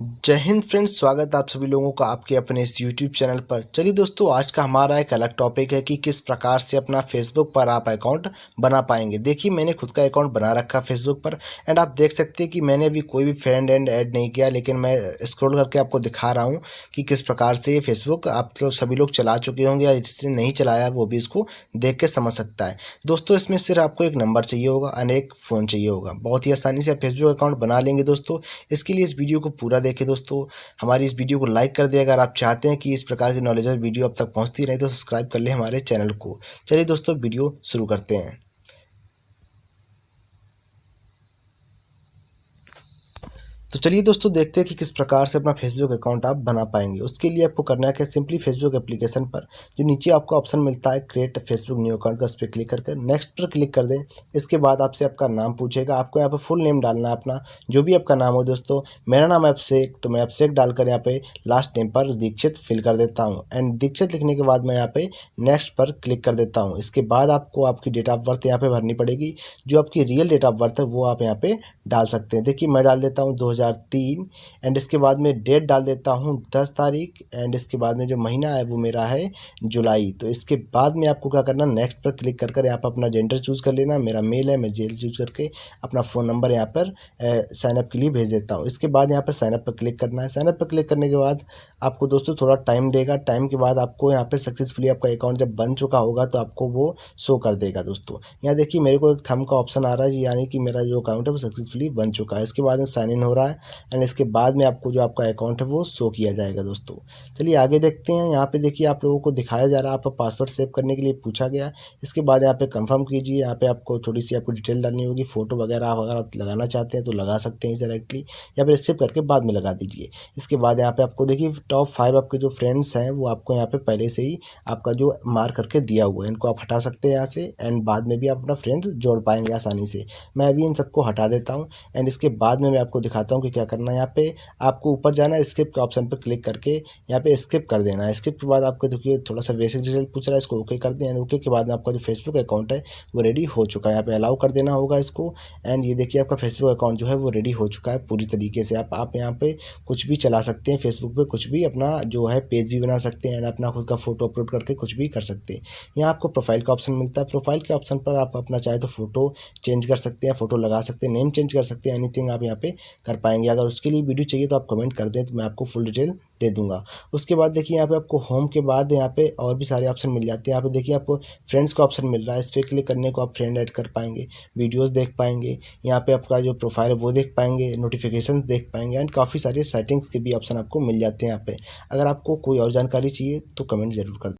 जय हिंद फ्रेंड्स, स्वागत है आप सभी लोगों का आपके अपने इस यूट्यूब चैनल पर। चलिए दोस्तों, आज का हमारा एक अलग टॉपिक है कि किस प्रकार से अपना फेसबुक पर आप अकाउंट बना पाएंगे। देखिए, मैंने खुद का अकाउंट बना रखा फेसबुक पर एंड आप देख सकते हैं कि मैंने अभी कोई भी फ्रेंड एंड ऐड नहीं किया, लेकिन मैं स्क्रॉल करके आपको दिखा रहा हूँ कि किस प्रकार से ये फेसबुक आप लोग सभी लोग चला चुके होंगे या जिसने नहीं चलाया वो भी इसको देख के समझ सकता है। दोस्तों, इसमें सिर्फ आपको एक नंबर चाहिए होगा, अनेक फ़ोन चाहिए होगा। बहुत ही आसानी से आप फेसबुक अकाउंट बना लेंगे दोस्तों। इसके लिए इस वीडियो को पूरा देखें दोस्तों। हमारी इस वीडियो को लाइक कर दें। अगर आप चाहते हैं कि इस प्रकार की नॉलेजेबल वीडियो अब तक पहुंचती रहे तो सब्सक्राइब कर लें हमारे चैनल को। चलिए दोस्तों, वीडियो शुरू करते हैं। तो चलिए दोस्तों, देखते हैं कि किस प्रकार से अपना फेसबुक अकाउंट आप बना पाएंगे। उसके लिए आपको करना है कि सिंपली फेसबुक एप्लीकेशन पर जो नीचे आपको ऑप्शन मिलता है क्रिएट फेसबुक न्यू अकाउंट का, उस पर क्लिक करके नेक्स्ट पर क्लिक कर दें। इसके बाद आपसे आपका नाम पूछेगा, आपको यहाँ पर फुल नेम डालना है अपना, जो भी आपका नाम हो दोस्तों। मेरा नाम है अभिषेक, तो मैं अभिषेक डालकर यहाँ पे लास्ट नेम पर दीक्षित फिल कर देता हूँ एंड दीक्षित लिखने के बाद मैं यहाँ पे नेक्स्ट पर क्लिक कर देता हूँ। इसके बाद आपको आपकी डेट ऑफ बर्थ यहाँ पे भरनी पड़ेगी। जो आपकी रियल डेट ऑफ बर्थ है वो आप यहाँ पे डाल सकते हैं। देखिए, मैं डाल देता हूँ 2003 एंड इसके बाद में डेट डाल देता हूँ 10 तारीख एंड इसके बाद में जो महीना है वो मेरा है जुलाई। तो इसके बाद में आपको क्या करना, नेक्स्ट पर क्लिक कर यहाँ पर अपना जेंडर चूज़ कर लेना। मेरा मेल है, मैं जेल चूज़ करके अपना फ़ोन नंबर यहाँ पर साइनअप के लिए भेज देता हूँ। इसके बाद यहाँ पर साइनअप पर क्लिक करना है। साइनअप पर क्लिक करने के बाद आपको दोस्तों थोड़ा टाइम देगा। टाइम के बाद आपको यहाँ पे सक्सेसफुली आपका अकाउंट जब बन चुका होगा तो आपको वो शो कर देगा दोस्तों। यहाँ देखिए, मेरे को एक थंब का ऑप्शन आ रहा है, यानी कि मेरा जो अकाउंट है वो सक्सेसफुली बन चुका है। इसके बाद में साइन इन हो रहा है एंड इसके बाद में आपको जो आपका अकाउंट है वो शो किया जाएगा दोस्तों। चलिए आगे देखते हैं। यहाँ पे देखिए, आप लोगों को दिखाया जा रहा है, आपका पासवर्ड सेव करने के लिए पूछा गया। इसके बाद यहाँ पे कंफर्म कीजिए। यहाँ पे आपको थोड़ी सी आपको डिटेल डालनी होगी, फोटो वगैरह अगर आप लगाना चाहते हैं तो लगा सकते हैं डायरेक्टली, या फिर सेव करके बाद में लगा दीजिए। इसके बाद यहाँ पे आपको देखिए टॉप 5 आपके जो फ्रेंड्स हैं वो आपको यहाँ पे पहले से ही आपका जो मार्क करके दिया हुआ है, इनको आप हटा सकते हैं यहाँ से एंड बाद में भी आप अपना फ्रेंड्स जोड़ पाएंगे आसानी से। मैं अभी इन सबको हटा देता हूँ एंड इसके बाद में मैं आपको दिखाता हूँ कि क्या करना है। यहाँ पे आपको ऊपर जाना है, स्किप के ऑप्शन पर क्लिक करके यहाँ पे स्किप कर देना है। स्किप के बाद आपको देखिए थोड़ा सा बेसिक डिटेल पूछ रहा है, इसको ओके कर दें एंड ओके के बाद में आपका जो फेसबुक अकाउंट है वो रेडी हो चुका है। यहाँ पे अलाउ कर देना होगा इसको एंड ये देखिए आपका फेसबुक अकाउंट जो है वो रेडी हो चुका है पूरी तरीके से। आप यहाँ पे कुछ भी चला सकते हैं, फेसबुक पे कुछ भी अपना जो है पेज भी बना सकते हैं एंड अपना खुद का फोटो अपलोड करके कुछ भी कर सकते हैं। यहाँ आपको प्रोफाइल का ऑप्शन मिलता है। प्रोफाइल के ऑप्शन पर आप अपना चाहे तो फोटो चेंज कर सकते हैं, फोटो लगा सकते हैं, नेम चेंज कर सकते हैं, एनीथिंग आप यहाँ पे कर पाएंगे। अगर उसके लिए वीडियो चाहिए तो आप कमेंट कर दें तो मैं आपको फुल डिटेल दे दूंगा। उसके बाद देखिए, यहाँ पे आपको होम के बाद यहाँ पे और भी सारे ऑप्शन मिल जाते हैं। यहाँ पे देखिए आपको फ्रेंड्स का ऑप्शन मिल रहा है, इस पर क्लिक करने को आप फ्रेंड ऐड कर पाएंगे, वीडियोस देख पाएंगे, यहाँ पे आपका जो प्रोफाइल है वो देख पाएंगे, नोटिफिकेशन देख पाएंगे एंड काफ़ी सारे सेटिंग्स के भी ऑप्शन आपको मिल जाते हैं यहाँ पे। अगर आपको कोई और जानकारी चाहिए तो कमेंट जरूर कर